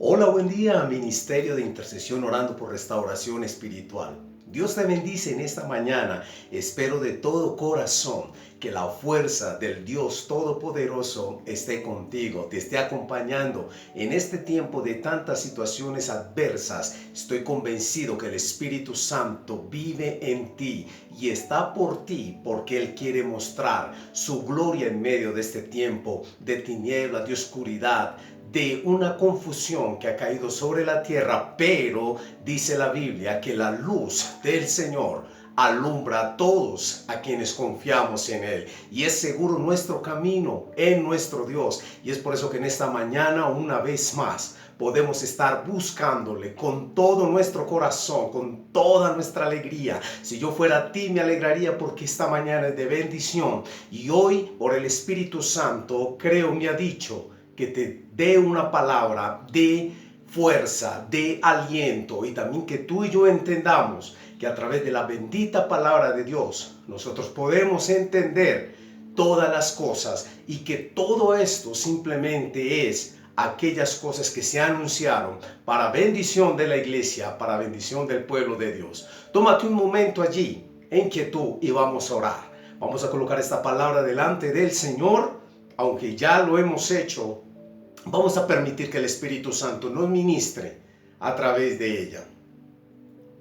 Hola, buen día, Ministerio de Intercesión Orando por Restauración Espiritual. Dios te bendice en esta mañana. Espero de todo corazón que la fuerza del Dios Todopoderoso esté contigo, te esté acompañando en este tiempo de tantas situaciones adversas. Estoy convencido que el Espíritu Santo vive en ti y está por ti porque Él quiere mostrar su gloria en medio de este tiempo de tinieblas, de oscuridad, de una confusión que ha caído sobre la tierra, pero dice la Biblia que la luz del Señor alumbra a todos a quienes confiamos en Él, y es seguro nuestro camino en nuestro Dios. Y es por eso que en esta mañana, una vez más, podemos estar buscándole con todo nuestro corazón, con toda nuestra alegría. Si yo fuera a ti, me alegraría porque esta mañana es de bendición, y hoy, por el Espíritu Santo, creo me ha dicho que te dé una palabra de fuerza, de aliento, y también que tú y yo entendamos que a través de la bendita palabra de Dios nosotros podemos entender todas las cosas, y que todo esto simplemente es aquellas cosas que se anunciaron para bendición de la iglesia, para bendición del pueblo de Dios. Tómate un momento allí en quietud y vamos a orar. Vamos a colocar esta palabra delante del Señor. Aunque ya lo hemos hecho, vamos a permitir que el Espíritu Santo nos ministre a través de ella.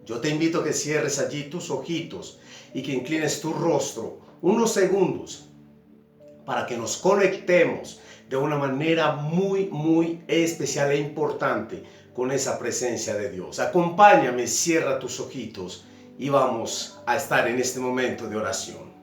Yo te invito a que cierres allí tus ojitos y que inclines tu rostro unos segundos para que nos conectemos de una manera muy especial e importante con esa presencia de Dios. Acompáñame, cierra tus ojitos y vamos a estar en este momento de oración.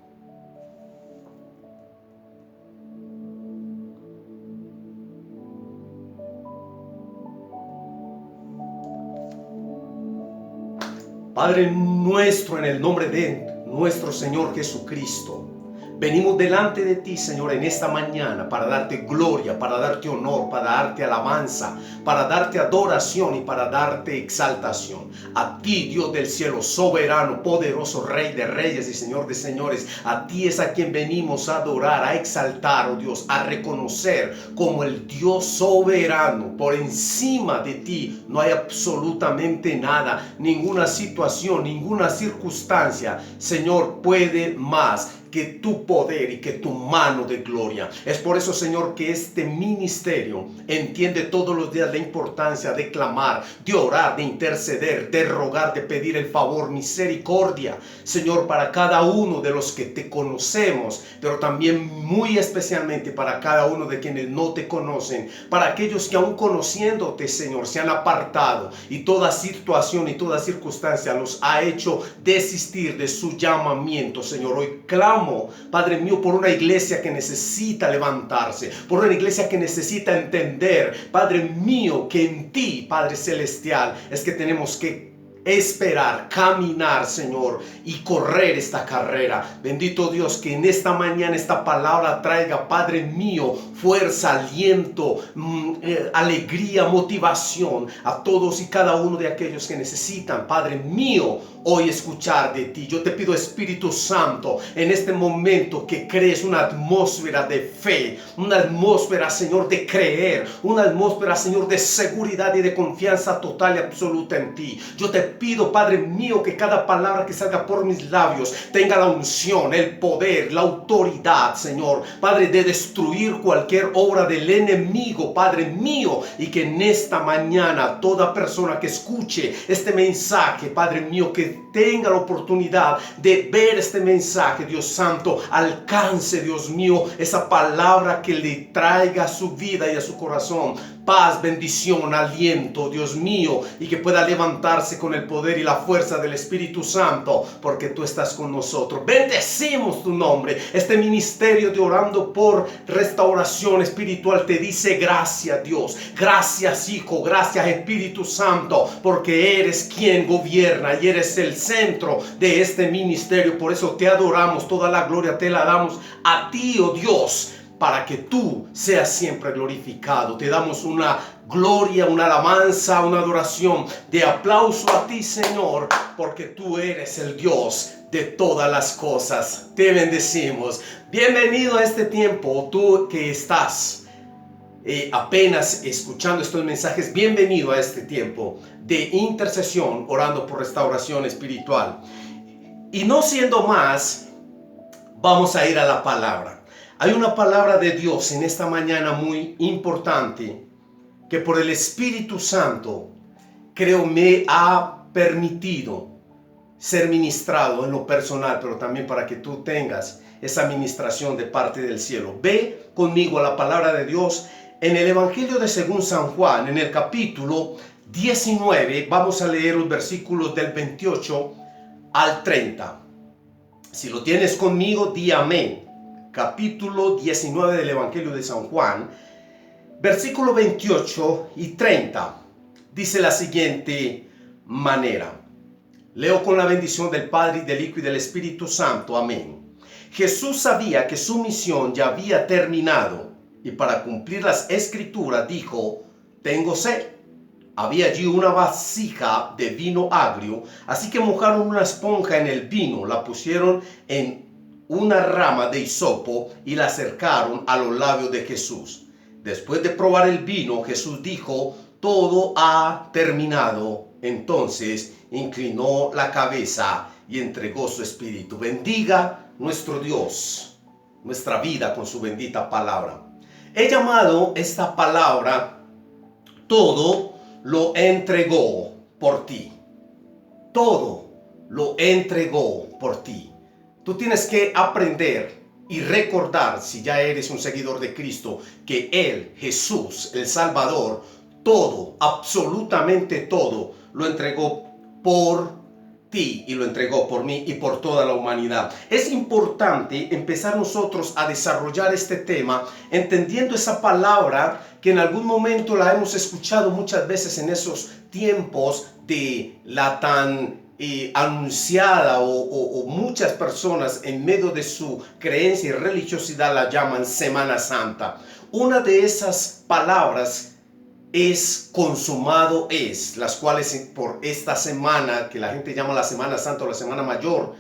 Padre nuestro, en el nombre de nuestro Señor Jesucristo, venimos delante de ti, Señor, en esta mañana para darte gloria, para darte honor, para darte alabanza, para darte adoración y para darte exaltación. A ti, Dios del cielo, soberano, poderoso, Rey de reyes y Señor de señores, a ti es a quien venimos a adorar, a exaltar, oh Dios, a reconocer como el Dios soberano. Por encima de ti no hay absolutamente nada, ninguna situación, ninguna circunstancia, Señor, puede más que tu poder y que tu mano de gloria. Es por eso, Señor, que este ministerio entiende todos los días la importancia de clamar, de orar, de interceder, de rogar, de pedir el favor, misericordia, Señor, para cada uno de los que te conocemos, pero también muy especialmente para cada uno de quienes no te conocen, para aquellos que aún conociéndote, Señor, se han apartado y toda situación y toda circunstancia los ha hecho desistir de su llamamiento. Señor, hoy clamo, Padre mío, por una iglesia que necesita levantarse, por una iglesia que necesita entender, Padre mío, que en ti, Padre celestial, es que tenemos que esperar, caminar, Señor, y correr esta carrera. Bendito Dios, que en esta mañana esta palabra traiga, Padre mío, fuerza, aliento, alegría, motivación a todos y cada uno de aquellos que necesitan, Padre mío, hoy escuchar de ti. Yo te pido, Espíritu Santo, en este momento que crees una atmósfera de fe, una atmósfera, Señor, de creer, una atmósfera, Señor, de seguridad y de confianza total y absoluta en ti. Yo te pido, Padre mío, que cada palabra que salga por mis labios tenga la unción, el poder, la autoridad, Señor, Padre, de destruir cualquier obra del enemigo, Padre mío, y que en esta mañana toda persona que escuche este mensaje, Padre mío, que tenga la oportunidad de ver este mensaje, Dios Santo, alcance, Dios mío, esa palabra que le traiga a su vida y a su corazón paz, bendición, aliento, Dios mío, y que pueda levantarse con el poder y la fuerza del Espíritu Santo, porque tú estás con nosotros. Bendecimos tu nombre. Este ministerio de Orando por Restauración Espiritual te dice gracias, Dios, gracias, Hijo, gracias, Espíritu Santo, porque eres quien gobierna y eres el centro de este ministerio. Por eso te adoramos, toda la gloria te la damos a ti, oh Dios, para que tú seas siempre glorificado. Te damos una gloria, una alabanza, una adoración de aplauso a ti, Señor, porque tú eres el Dios de todas las cosas. Te bendecimos. Bienvenido a este tiempo, tú que estás apenas escuchando estos mensajes, bienvenido a este tiempo de intercesión, orando por restauración espiritual. Y no siendo más, vamos a ir a la palabra. Hay una palabra de Dios en esta mañana muy importante que por el Espíritu Santo creo me ha permitido ser ministrado en lo personal, pero también para que tú tengas esa administración de parte del cielo. Ve conmigo a la palabra de Dios en el Evangelio de según San Juan, en el capítulo 19, vamos a leer los versículos del 28 al 30. Si lo tienes conmigo, di amén. Capítulo 19 del Evangelio de San Juan, versículo 28 y 30. Dice la siguiente manera. Leo con la bendición del Padre, y del Hijo y del Espíritu Santo. Amén. Jesús sabía que su misión ya había terminado y para cumplir las Escrituras dijo: tengo sed. Había allí una vasija de vino agrio, así que mojaron una esponja en el vino, la pusieron en una rama de hisopo y la acercaron a los labios de Jesús. Después de probar el vino, Jesús dijo: todo ha terminado. Entonces inclinó la cabeza y entregó su espíritu. Bendiga nuestro Dios nuestra vida con su bendita palabra. He llamado esta palabra: todo lo entregó por ti. Todo lo entregó por ti. Tú tienes que aprender y recordar, si ya eres un seguidor de Cristo, que Él, Jesús, el Salvador, todo, absolutamente todo, lo entregó por ti y lo entregó por mí y por toda la humanidad. Es importante empezar nosotros a desarrollar este tema entendiendo esa palabra que en algún momento la hemos escuchado muchas veces en esos tiempos de la tan anunciada o muchas personas en medio de su creencia y religiosidad la llaman Semana Santa. Una de esas palabras es consumado es, las cuales por esta semana que la gente llama la Semana Santa o la Semana Mayor,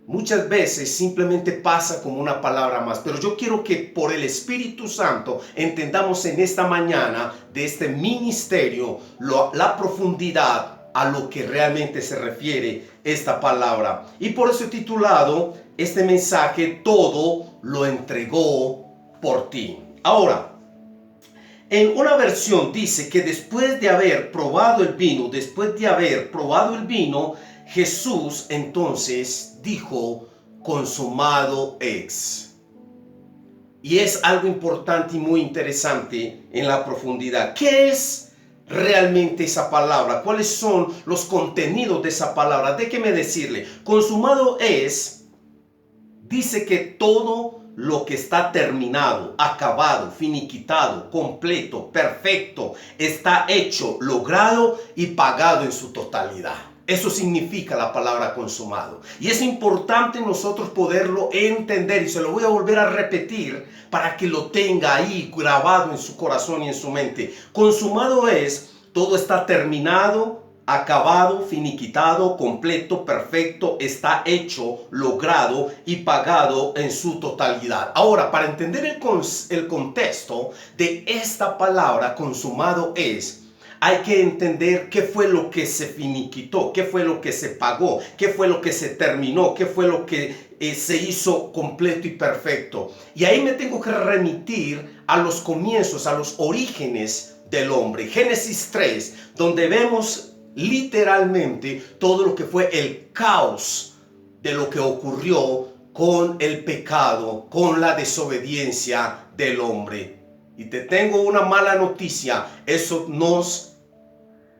muchas veces simplemente pasa como una palabra más. Pero yo quiero que por el Espíritu Santo entendamos en esta mañana de este ministerio la profundidad a lo que realmente se refiere esta palabra. Y por eso he titulado este mensaje: todo lo entregó por ti. Ahora, en una versión dice que después de haber probado el vino, Jesús entonces dijo: consumado es. Y es algo importante y muy interesante en la profundidad. ¿Qué es realmente esa palabra? ¿Cuáles son los contenidos de esa palabra? Déjeme decirle, consumado es, dice que todo lo que está terminado, acabado, finiquitado, completo, perfecto, está hecho, logrado y pagado en su totalidad. Eso significa la palabra consumado. Y es importante nosotros poderlo entender, y se lo voy a volver a repetir para que lo tenga ahí grabado en su corazón y en su mente. Consumado es, todo está terminado, acabado, finiquitado, completo, perfecto, está hecho, logrado y pagado en su totalidad. Ahora, para entender el contexto de esta palabra consumado es, hay que entender qué fue lo que se finiquitó, qué fue lo que se pagó, qué fue lo que se terminó, qué fue lo que se hizo completo y perfecto. Y ahí me tengo que remitir a los comienzos, a los orígenes del hombre. Génesis 3, donde vemos literalmente todo lo que fue el caos de lo que ocurrió con el pecado, con la desobediencia del hombre. Y te tengo una mala noticia: eso nos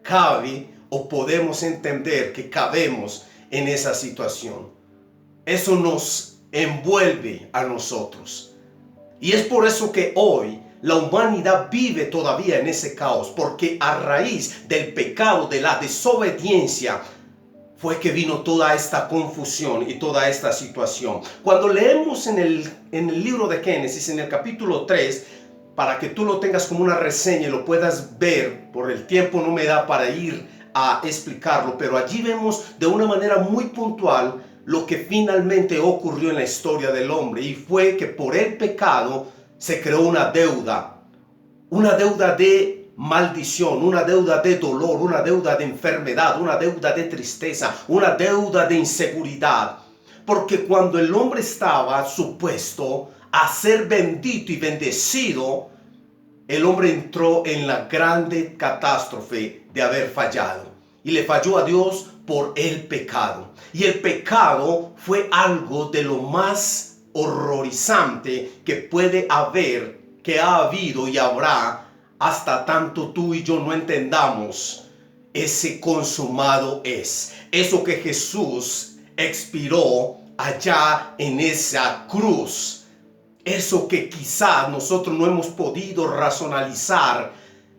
cabe, o podemos entender que cabemos en esa situación. Eso nos envuelve a nosotros. Y es por eso que hoy la humanidad vive todavía en ese caos, porque a raíz del pecado, de la desobediencia, fue que vino toda esta confusión y toda esta situación. Cuando leemos en el libro de Génesis, en el capítulo 3, para que tú lo tengas como una reseña y lo puedas ver, por el tiempo no me da para ir a explicarlo, pero allí vemos de una manera muy puntual lo que finalmente ocurrió en la historia del hombre, y fue que por el pecado se creó una deuda una deuda de maldición, una deuda de dolor, una deuda de enfermedad, una deuda de tristeza, una deuda de inseguridad. Porque cuando el hombre estaba supuesto a ser bendito y bendecido, el hombre entró en la grande catástrofe de haber fallado. Y le falló a Dios por el pecado. Y el pecado fue algo de lo más horrorizante que puede haber, que ha habido y habrá, hasta tanto tú y yo no entendamos ese consumado es. Eso que Jesús expiró allá en esa cruz. Eso que quizás nosotros no hemos podido racionalizar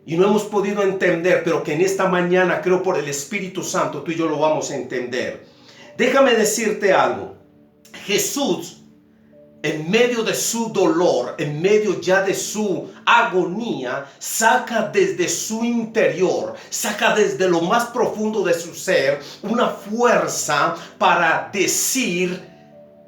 y no hemos podido entender, pero que en esta mañana, creo por el Espíritu Santo, tú y yo lo vamos a entender. Déjame decirte algo. Jesús, en medio de su dolor, en medio ya de su agonía, saca desde su interior, saca desde lo más profundo de su ser, una fuerza para decir: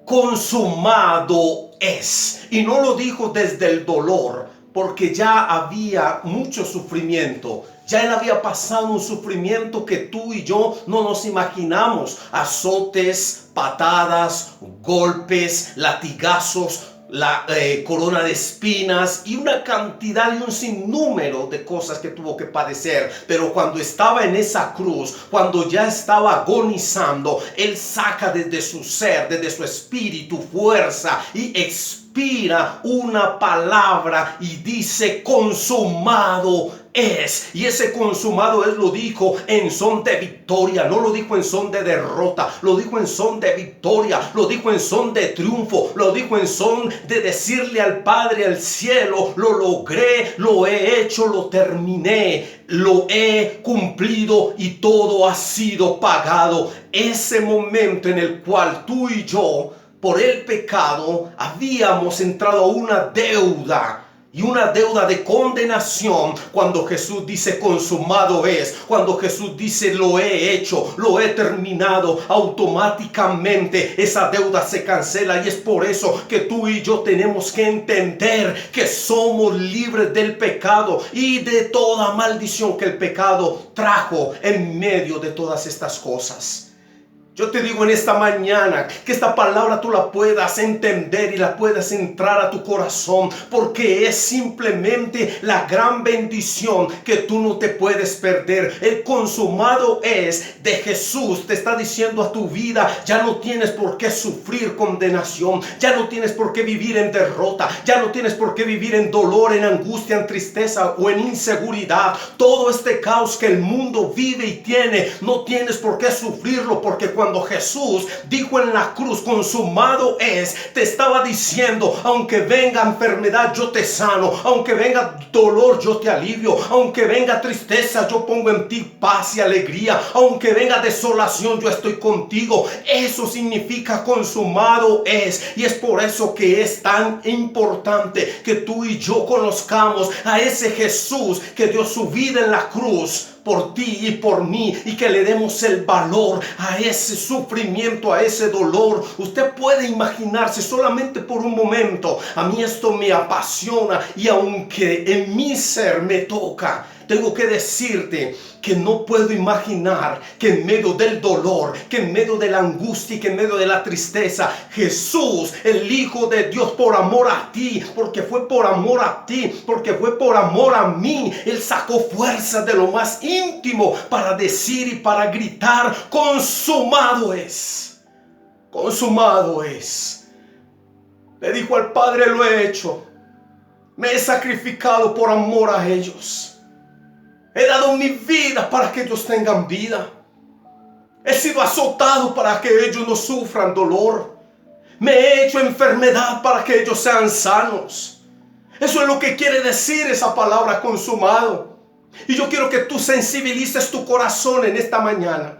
consumado es. Y no lo dijo desde el dolor, porque ya había mucho sufrimiento. Ya él había pasado un sufrimiento que tú y yo no nos imaginamos. Azotes, patadas, golpes, latigazos, la corona de espinas y una cantidad y un sinnúmero de cosas que tuvo que padecer. Pero cuando estaba en esa cruz, cuando ya estaba agonizando, él saca desde su ser, desde su espíritu, fuerza y expira una palabra y dice: consumado es. Y ese consumado es lo dijo en son de victoria, no lo dijo en son de derrota, lo dijo en son de victoria, lo dijo en son de triunfo, lo dijo en son de decirle al Padre, al cielo: lo logré, lo he hecho, lo terminé, lo he cumplido y todo ha sido pagado. Ese momento en el cual tú y yo, por el pecado, habíamos entrado a una deuda. Y una deuda de condenación. Cuando Jesús dice: consumado es, cuando Jesús dice: lo he hecho, lo he terminado, automáticamente esa deuda se cancela. Y es por eso que tú y yo tenemos que entender que somos libres del pecado y de toda maldición que el pecado trajo en medio de todas estas cosas. Yo te digo en esta mañana que esta palabra tú la puedas entender y la puedas entrar a tu corazón, porque es simplemente la gran bendición que tú no te puedes perder. El consumado es de Jesús. Te está diciendo a tu vida: ya no tienes por qué sufrir condenación, ya no tienes por qué vivir en derrota, ya no tienes por qué vivir en dolor, en angustia, en tristeza o en inseguridad. Todo este caos que el mundo vive y tiene, no tienes por qué sufrirlo, porque cuando Jesús dijo en la cruz: consumado es, te estaba diciendo: aunque venga enfermedad, yo te sano, aunque venga dolor, yo te alivio, aunque venga tristeza, yo pongo en ti paz y alegría, aunque venga desolación, yo estoy contigo. Eso significa consumado es. Y es por eso que es tan importante que tú y yo conozcamos a ese Jesús que dio su vida en la cruz por ti y por mí, y que le demos el valor a ese sufrimiento, a ese dolor. Usted puede imaginarse solamente por un momento. A mí esto me apasiona, y aunque en mi ser me toca, tengo que decirte que no puedo imaginar que en medio del dolor, que en medio de la angustia y que en medio de la tristeza, Jesús, el Hijo de Dios, por amor a ti, porque fue por amor a ti, porque fue por amor a mí, Él sacó fuerzas de lo más íntimo para decir y para gritar: consumado es, consumado es. Le dijo al Padre: lo he hecho, me he sacrificado por amor a ellos. He dado mi vida para que ellos tengan vida. He sido azotado para que ellos no sufran dolor. Me he hecho enfermedad para que ellos sean sanos. Eso es lo que quiere decir esa palabra: consumado. Y yo quiero que tú sensibilices tu corazón en esta mañana,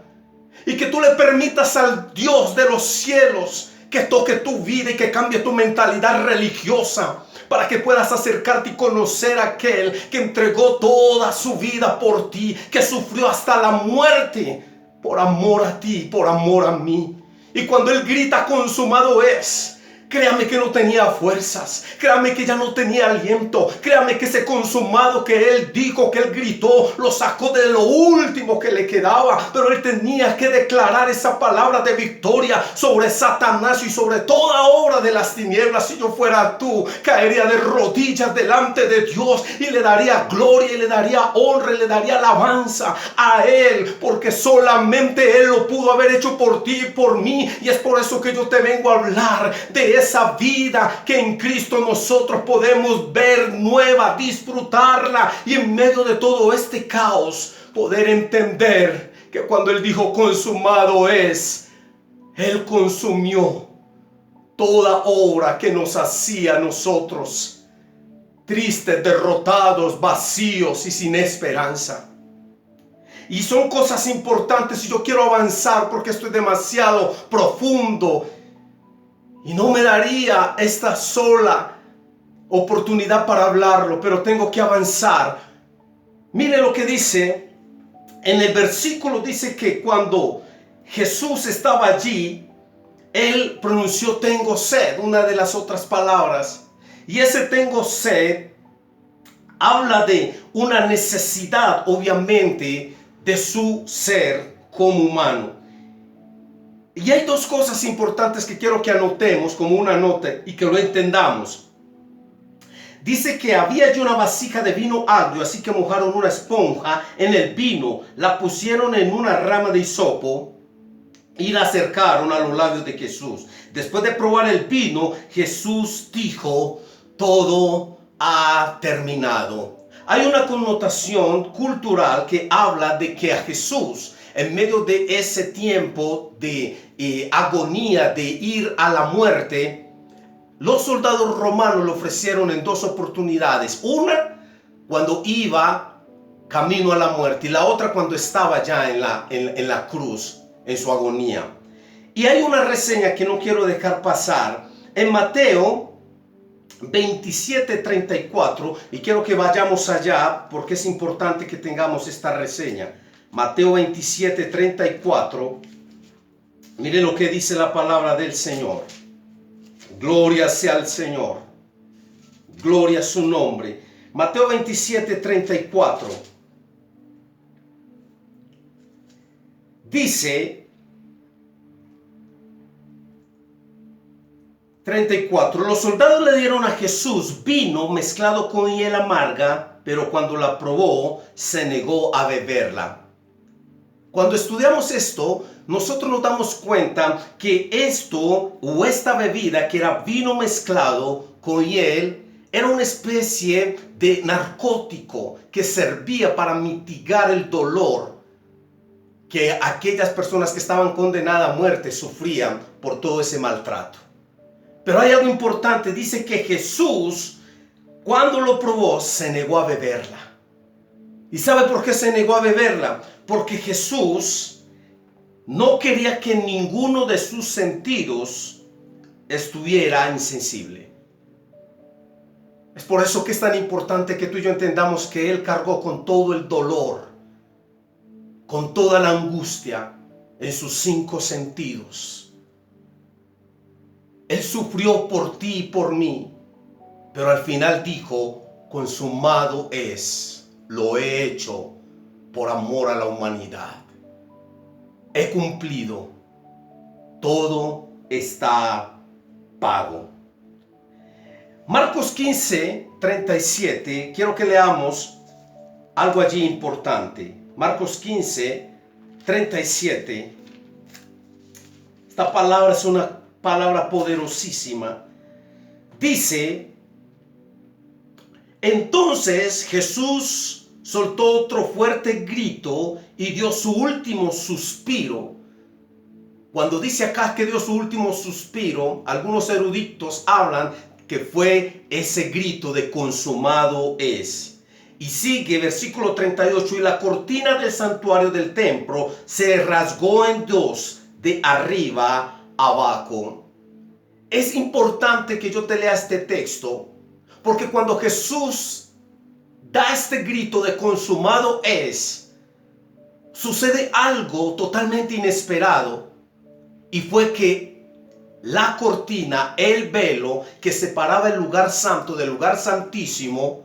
y que tú le permitas al Dios de los cielos que toque tu vida y que cambie tu mentalidad religiosa, para que puedas acercarte y conocer a aquel que entregó toda su vida por ti, que sufrió hasta la muerte por amor a ti, por amor a mí. Y cuando Él grita: consumado es, Créame que no tenía fuerzas, créame que ya no tenía aliento, créame que ese consumado que él dijo, que él gritó, lo sacó de lo último que le quedaba, pero él tenía que declarar esa palabra de victoria sobre Satanás y sobre toda obra de las tinieblas. Si yo fuera tú, caería de rodillas delante de Dios y le daría gloria y le daría honra y le daría alabanza a él, porque solamente él lo pudo haber hecho por ti y por mí, y es por eso que yo te vengo a hablar de esa vida que en Cristo nosotros podemos ver nueva, disfrutarla, y en medio de todo este caos poder entender que cuando él dijo consumado es, él consumió toda obra que nos hacía a nosotros tristes, derrotados, vacíos y sin esperanza. Y son cosas importantes y yo quiero avanzar porque esto es demasiado profundo y no me daría esta sola oportunidad para hablarlo, pero tengo que avanzar. Mire lo que dice en el versículo, dice que cuando Jesús estaba allí, él pronunció tengo sed, una de las otras palabras, y ese tengo sed habla de una necesidad, obviamente, de su ser como humano. Y hay dos cosas importantes que quiero que anotemos como una nota y que lo entendamos. Dice que había allí una vasija de vino agrio, así que mojaron una esponja en el vino, la pusieron en una rama de hisopo y la acercaron a los labios de Jesús. Después de probar el vino, Jesús dijo, todo ha terminado. Hay una connotación cultural que habla de que a Jesús, en medio de ese tiempo de agonía, de ir a la muerte, los soldados romanos le ofrecieron en dos oportunidades. Una, cuando iba camino a la muerte, y la otra cuando estaba ya en la cruz, en su agonía. Y hay una reseña que no quiero dejar pasar en Mateo 27:34, y quiero que vayamos allá porque es importante que tengamos esta reseña. Mateo 27:34, mire lo que dice la palabra del Señor. Gloria sea al Señor, gloria a su nombre. Mateo 27:34 dice 34. Los soldados le dieron a Jesús vino mezclado con hiel amarga, pero cuando la probó, se negó a beberla. Cuando estudiamos esto, nosotros nos damos cuenta que esto o esta bebida, que era vino mezclado con hiel, era una especie de narcótico que servía para mitigar el dolor que aquellas personas que estaban condenadas a muerte sufrían por todo ese maltrato. Pero hay algo importante, dice que Jesús, cuando lo probó, se negó a beberla. ¿Y sabe por qué se negó a beberla? Porque Jesús no quería que ninguno de sus sentidos estuviera insensible. Es por eso que es tan importante que tú y yo entendamos que Él cargó con todo el dolor, con toda la angustia en sus 5 sentidos. Él sufrió por ti y por mí, pero al final dijo, consumado es, lo he hecho por amor a la humanidad. He cumplido, todo está pago. Marcos 15:37, quiero que leamos algo allí importante. Marcos 15:37, esta palabra es una palabra poderosísima. Dice, entonces Jesús soltó otro fuerte grito y dio su último suspiro. Cuando dice acá que dio su último suspiro, algunos eruditos hablan que fue ese grito de consumado es. Y sigue versículo 38, y la cortina del santuario del templo se rasgó en dos, de arriba abajo. Es importante que yo te lea este texto, porque cuando Jesús da este grito de consumado es, sucede algo totalmente inesperado, y fue que la cortina, el velo que separaba el lugar santo del lugar santísimo,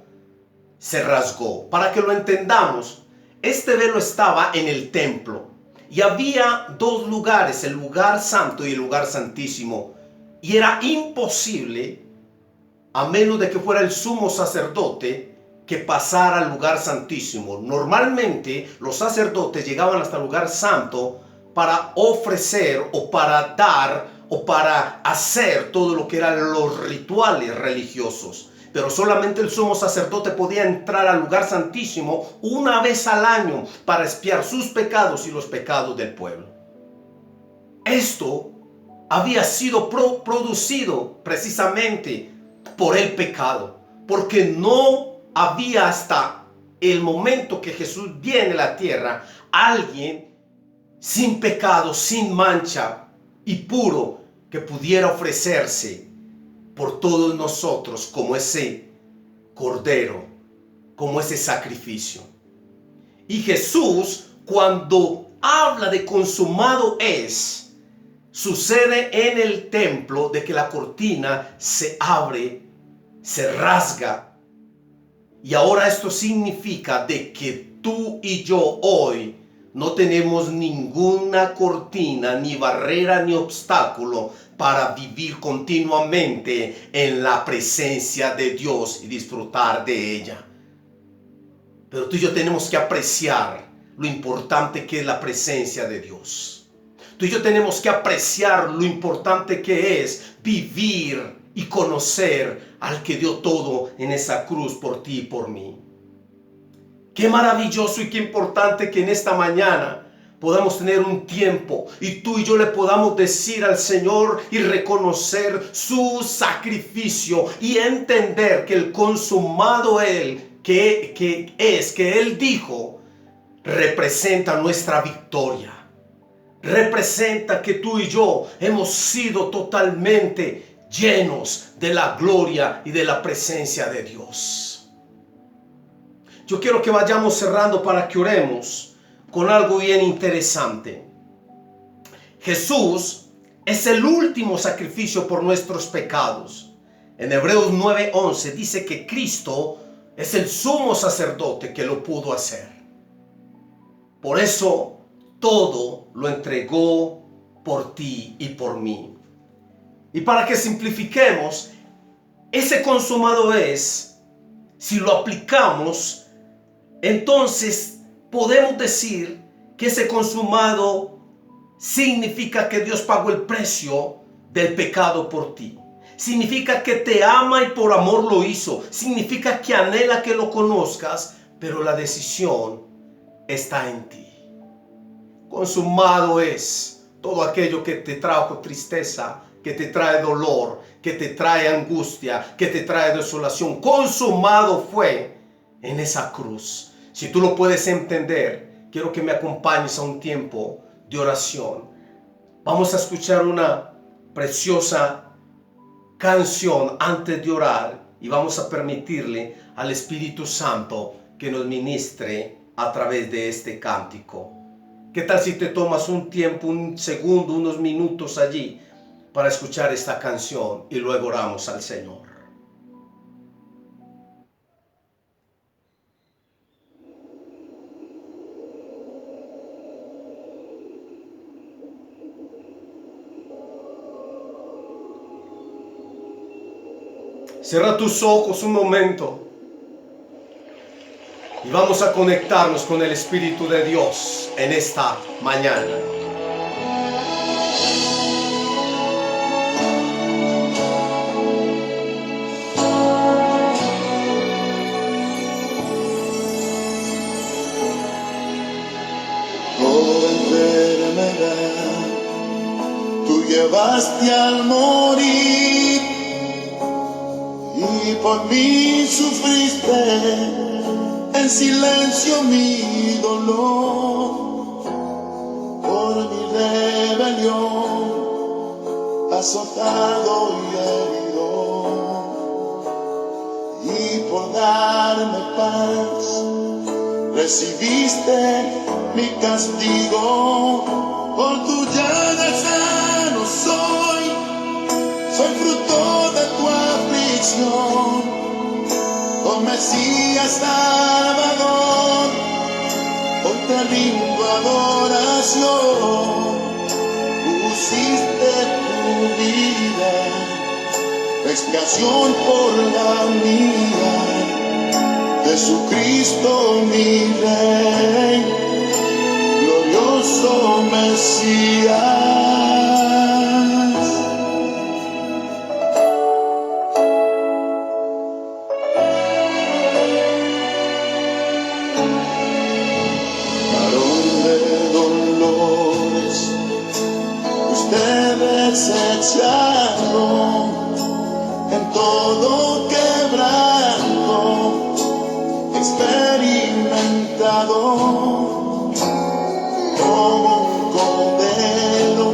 se rasgó. Para que lo entendamos, este velo estaba en el templo y había dos lugares, el lugar santo y el lugar santísimo, y era imposible, a menos de que fuera el sumo sacerdote, que pasara al lugar santísimo. Normalmente los sacerdotes llegaban hasta el lugar santo para ofrecer o para dar o para hacer todo lo que eran los rituales religiosos. Pero solamente el sumo sacerdote podía entrar al lugar santísimo una vez al año para expiar sus pecados y los pecados del pueblo. Esto había sido producido precisamente por el pecado, porque no había hasta el momento que Jesús viene a la tierra alguien sin pecado, sin mancha y puro que pudiera ofrecerse por todos nosotros como ese cordero, como ese sacrificio. Y Jesús, cuando habla de consumado es, sucede en el templo de que la cortina se abre, se rasga. Y ahora esto significa de que tú y yo hoy no tenemos ninguna cortina, ni barrera, ni obstáculo para vivir continuamente en la presencia de Dios y disfrutar de ella. Pero tú y yo tenemos que apreciar lo importante que es la presencia de Dios. Tú y yo tenemos que apreciar lo importante que es vivir y conocer al que dio todo en esa cruz por ti y por mí. Qué maravilloso y qué importante que en esta mañana podamos tener un tiempo y tú y yo le podamos decir al Señor y reconocer su sacrificio y entender que el consumado Él, que Él dijo, representa nuestra victoria. Representa que tú y yo hemos sido totalmente llenos de la gloria y de la presencia de Dios. Yo quiero que vayamos cerrando para que oremos con algo bien interesante. Jesús es el último sacrificio por nuestros pecados. En Hebreos 9:11 dice que Cristo es el sumo sacerdote que lo pudo hacer. Por eso todo lo entregó por ti y por mí. Y para que simplifiquemos, ese consumado es, si lo aplicamos, entonces podemos decir que ese consumado significa que Dios pagó el precio del pecado por ti. Significa que te ama y por amor lo hizo. Significa que anhela que lo conozcas, pero la decisión está en ti. Consumado es todo aquello que te trajo tristeza, que te trae dolor, que te trae angustia, que te trae desolación. Consumado fue en esa cruz. Si tú lo puedes entender, quiero que me acompañes a un tiempo de oración. Vamos a escuchar una preciosa canción antes de orar y vamos a permitirle al Espíritu Santo que nos ministre a través de este cántico. ¿Qué tal si te tomas un tiempo, un segundo, unos minutos allí para escuchar esta canción y luego oramos al Señor? Cierra tus ojos un momento y vamos a conectarnos con el Espíritu de Dios en esta mañana. Toda enfermedad tú llevaste al morir y por mí sufriste en silencio mi dolor, por mi rebelión azotado y herido, y por darme paz recibiste mi castigo. Por tu llaga sano soy, soy fruto de tu aflicción, oh Mesías Salvador, hoy te rindo adoración. Pusiste tu vida, expiación por la mía, Jesucristo mi Rey, glorioso Mesías. Varón de dolores, usted desechado, en todo quebranto, experimentado, como un cordero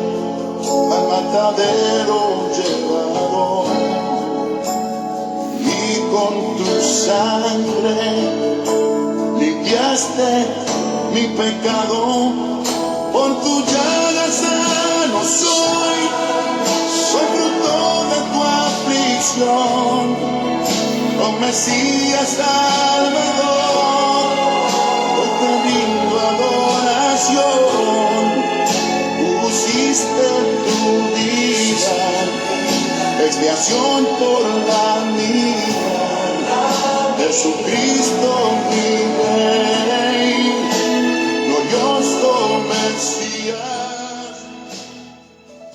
al matadero llevado, y con tu sangre limpiaste mi pecado, por tu llaga sano soy fruto de tu aflicción, oh Mesías Salvador, hoy te rindo adoración. Pusiste tu vida, expiación por la mía, Jesucristo mi Rey, glorioso Mesías.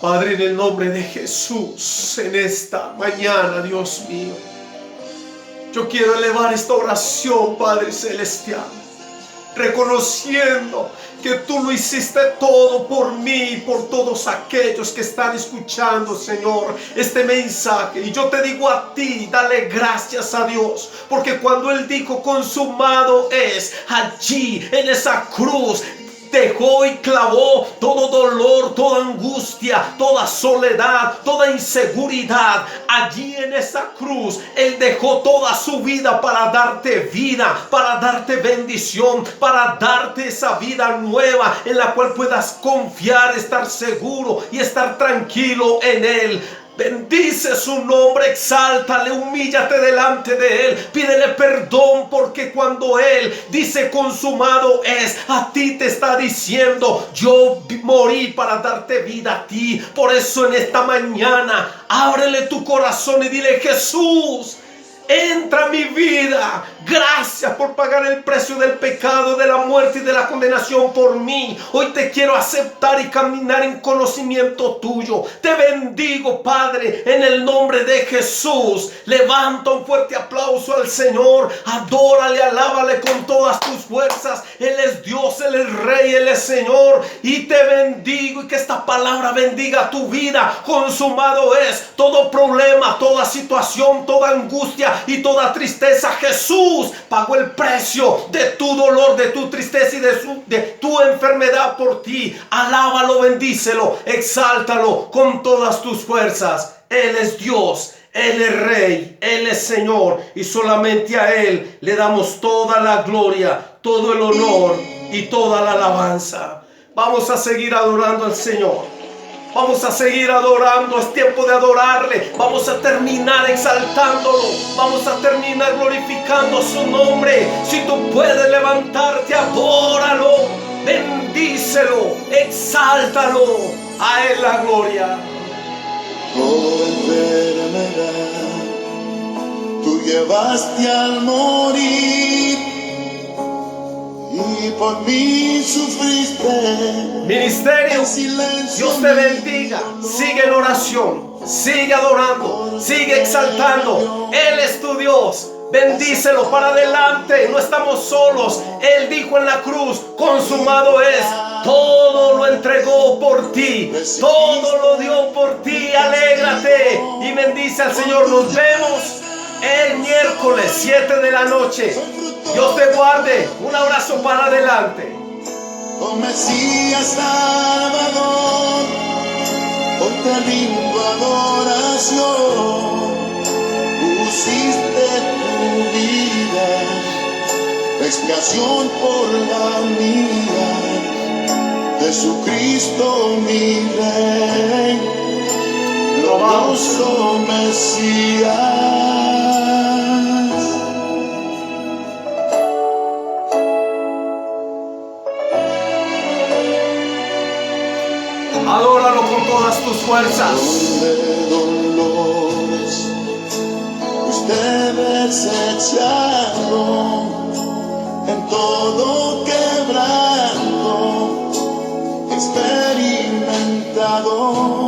Padre, en el nombre de Jesús, en esta mañana, Dios mío, yo quiero elevar esta oración, Padre Celestial, reconociendo que tú lo hiciste todo por mí y por todos aquellos que están escuchando, Señor, este mensaje. Y yo te digo a ti, dale gracias a Dios, porque cuando Él dijo consumado es, allí en esa cruz dejó y clavó todo dolor, toda angustia, toda soledad, toda inseguridad. Allí en esa cruz Él dejó toda su vida para darte vida, para darte bendición, para darte esa vida nueva en la cual puedas confiar, estar seguro y estar tranquilo en Él. Bendice su nombre, exáltale, humíllate delante de Él, pídele perdón, porque cuando Él dice consumado es, a ti te está diciendo yo morí para darte vida a ti. Por eso en esta mañana ábrele tu corazón y dile: Jesús, entra a mi vida. Gracias por pagar el precio del pecado, de la muerte y de la condenación por mí. Hoy te quiero aceptar y caminar en conocimiento tuyo. Te bendigo, Padre, en el nombre de Jesús. Levanta un fuerte aplauso al Señor. Adórale, alábale con todas tus fuerzas. Él es Dios, Él es Rey, Él es Señor. Y te bendigo, y que esta palabra bendiga tu vida. Consumado es todo problema, toda situación, toda angustia y toda tristeza. Jesús pagó el precio de tu dolor, de tu tristeza y de tu enfermedad por ti. Alábalo, bendícelo, exáltalo con todas tus fuerzas. Él es Dios, Él es Rey, Él es Señor, y solamente a Él le damos toda la gloria, todo el honor y toda la alabanza. Vamos a seguir adorando al Señor. Vamos a seguir adorando, es tiempo de adorarle. Vamos a terminar exaltándolo. Vamos a terminar glorificando su nombre. Si tú puedes levantarte, adóralo, bendícelo, exáltalo. A Él la gloria. Oh, enfermedad, tú llevaste al morir y por mí sufriste. Ministerio, Dios te bendiga. Sigue en oración, sigue adorando, sigue exaltando. Él es tu Dios. Bendícelo para adelante. No estamos solos. Él dijo en la cruz: consumado es. Todo lo entregó por ti. Todo lo dio por ti. Alégrate y bendice al Señor. Nos vemos el miércoles 7 de la noche. Dios te guarde. Un abrazo para adelante. Oh Mesías Salvador, hoy te rindo adoración. Pusiste tu vida, expiación por la mía, Jesucristo mi Rey. aplauso. glorioso Mesías. Adóralo con todas tus fuerzas. De dolores usted desechado, en todo quebranto experimentado.